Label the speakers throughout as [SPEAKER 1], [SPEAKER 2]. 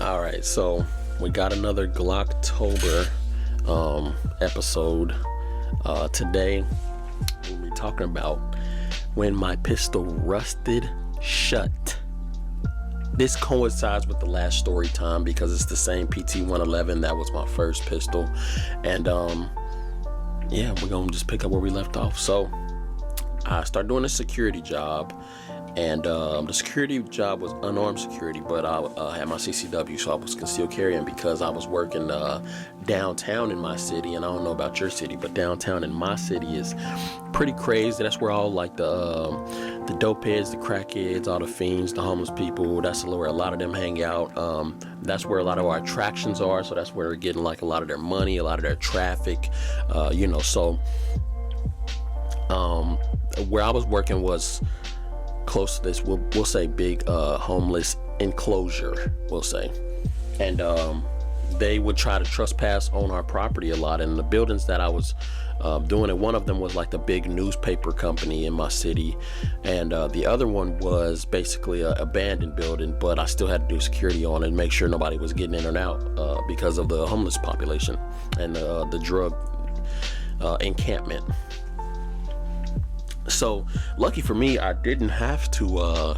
[SPEAKER 1] All right, so we got another Glocktober episode. Today we'll be talking about when my pistol rusted shut. This coincides with the last story time because it's the same PT-111 that was my first pistol, and yeah, we're gonna just pick up where we left off. So I started doing a security job, and the security job was unarmed security, but I had my CCW, so I was concealed carrying because I was working downtown in my city. And I don't know about your city, but downtown in my city is pretty crazy. That's where all like the dope heads, the crackheads, all the fiends, the homeless people, that's where a lot of them hang out. That's where a lot of our attractions are, so that's where they're getting like a lot of their money, a lot of their traffic, so where I was working was close to this, we'll say big homeless enclosure, we'll say, and they would try to trespass on our property a lot. And the buildings that I was doing it, one of them was like the big newspaper company in my city, and the other one was basically an abandoned building, but I still had to do security on it and make sure nobody was getting in and out because of the homeless population and the drug encampment. So lucky for me, I didn't have to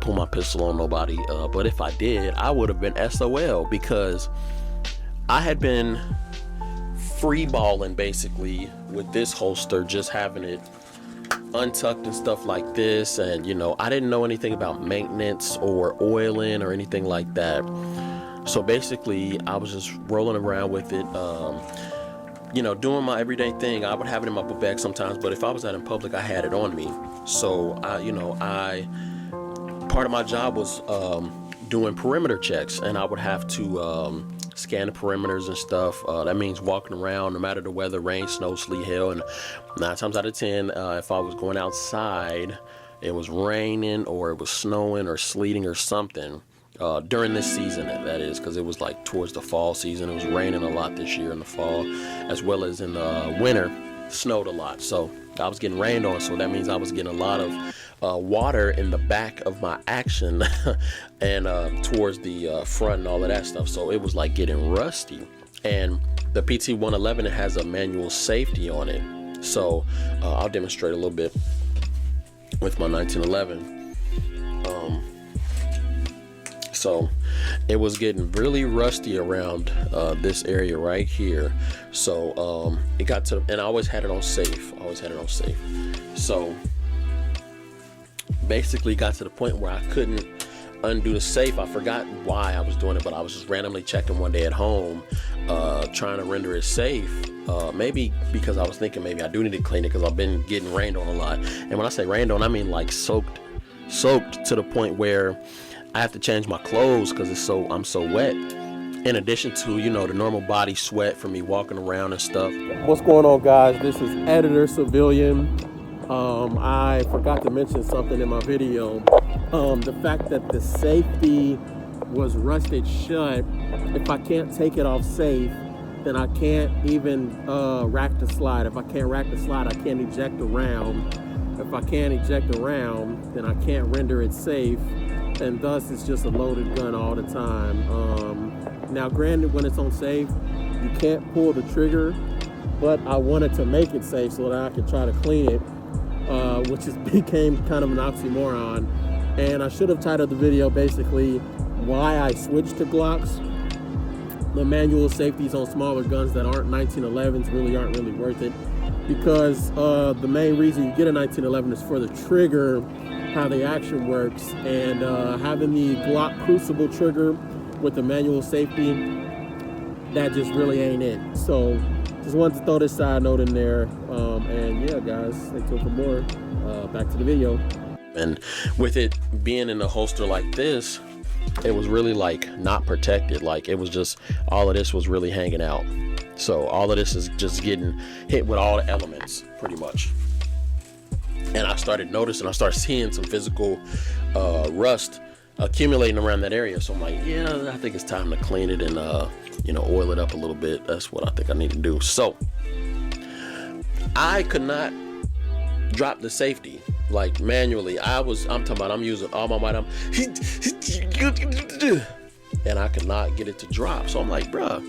[SPEAKER 1] pull my pistol on nobody, but if I did, I would have been SOL, because I had been free balling basically with this holster, just having it untucked and stuff like this. And I didn't know anything about maintenance or oiling or anything like that, so basically I was just rolling around with it, doing my everyday thing. I would have it in my book bag sometimes, but if I was out in public, I had it on me. So part of my job was doing perimeter checks, and I would have to scan the perimeters and stuff. That means walking around no matter the weather, rain, snow, sleet, hail. And 9 times out of 10, if I was going outside, it was raining or it was snowing or sleeting or something. During this season, that is, because it was like towards the fall season. It was raining a lot this year in the fall, as well as in the winter, snowed a lot. So I was getting rained on, so that means I was getting a lot of water in the back of my action and towards the front and all of that stuff. So it was like getting rusty. And the PT-111, it has a manual safety on it. So I'll demonstrate a little bit with my 1911. So it was getting really rusty around this area right here. So it got to, and I always had it on safe. So basically got to the point where I couldn't undo the safe. I forgot why I was doing it, but I was just randomly checking one day at home, trying to render it safe. Maybe because I was thinking maybe I do need to clean it because I've been getting rained on a lot. And when I say rained on, I mean like soaked to the point where I have to change my clothes because I'm so wet. In addition to, the normal body sweat from me walking around and stuff. What's going on, guys? This is Editor Civilian. I forgot to mention something in my video. The fact that the safety was rusted shut. If I can't take it off safe, then I can't even rack the slide. If I can't rack the slide, I can't eject around. If I can't eject around, then I can't render it safe. And thus it's just a loaded gun all the time. Now granted, when it's on safe, you can't pull the trigger, but I wanted to make it safe so that I could try to clean it, which became kind of an oxymoron. And I should have titled the video basically why I switched to Glocks. The manual safeties on smaller guns that aren't 1911s really aren't really worth it, because the main reason you get a 1911 is for the trigger, how the action works, and having the Glock Crucible trigger with the manual safety, that just really ain't it. So just wanted to throw this side note in there, and yeah, guys, stay tuned for more. Back to the video. And with it being in a holster like this, it was really like not protected. Like it was just, all of this was really hanging out. So all of this is just getting hit with all the elements pretty much. And I started seeing some physical rust accumulating around that area. So I'm like, yeah, I think it's time to clean it and oil it up a little bit. That's what I think I need to do. So I could not drop the safety like manually. I'm talking about I'm using all my might. and I could not get it to drop. So I'm like, bruh,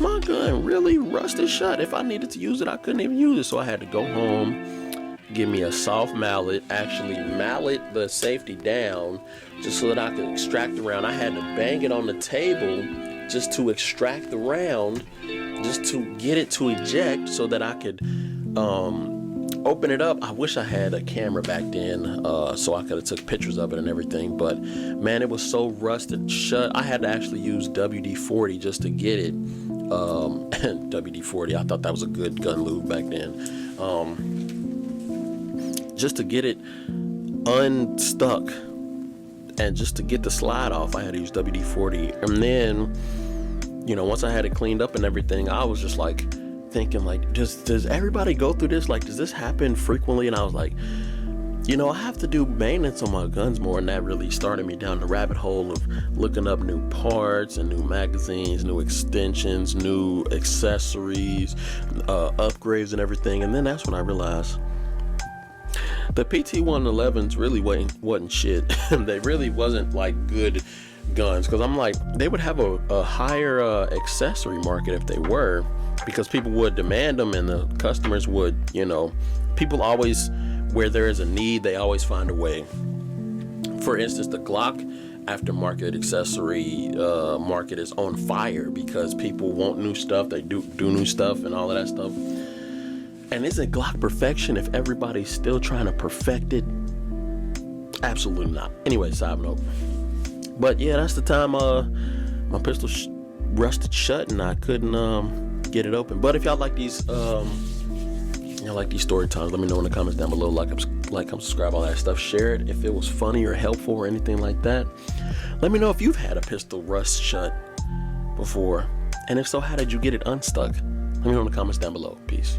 [SPEAKER 1] my gun really rusted shut. If I needed to use it, I couldn't even use it. So I had to go home, give me a soft mallet, actually mallet the safety down just so that I could extract the round. I had to bang it on the table just to extract the round, just to get it to eject so that I could open it up. I wish I had a camera back then so I could have took pictures of it and everything, but man, it was so rusted shut. I had to actually use WD-40 just to get it. WD-40, I thought that was a good gun lube back then. Just to get it unstuck and just to get the slide off, I had to use WD-40. And then, you know, once I had it cleaned up and everything, I was just like thinking, like, does everybody go through this? Like, does this happen frequently? And I was like, you know, I have to do maintenance on my guns more, and that really started me down the rabbit hole of looking up new parts and new magazines, new extensions, new accessories, upgrades and everything. And then that's when I realized the PT-111s really wasn't shit. They really wasn't like good guns, because I'm like, they would have a higher accessory market if they were, because people would demand them and the customers would, you know, people always, where there is a need, they always find a way. For instance, the Glock aftermarket accessory market is on fire because people want new stuff, they do new stuff and all of that stuff. And isn't Glock perfection if everybody's still trying to perfect it? Absolutely not. Anyway, side note. But yeah, that's the time my pistol rusted shut and I couldn't get it open. But if y'all like these story times, let me know in the comments down below. Like, subscribe, all that stuff. Share it if it was funny or helpful or anything like that. Let me know if you've had a pistol rust shut before, and if so, how did you get it unstuck? Let me know in the comments down below. Peace.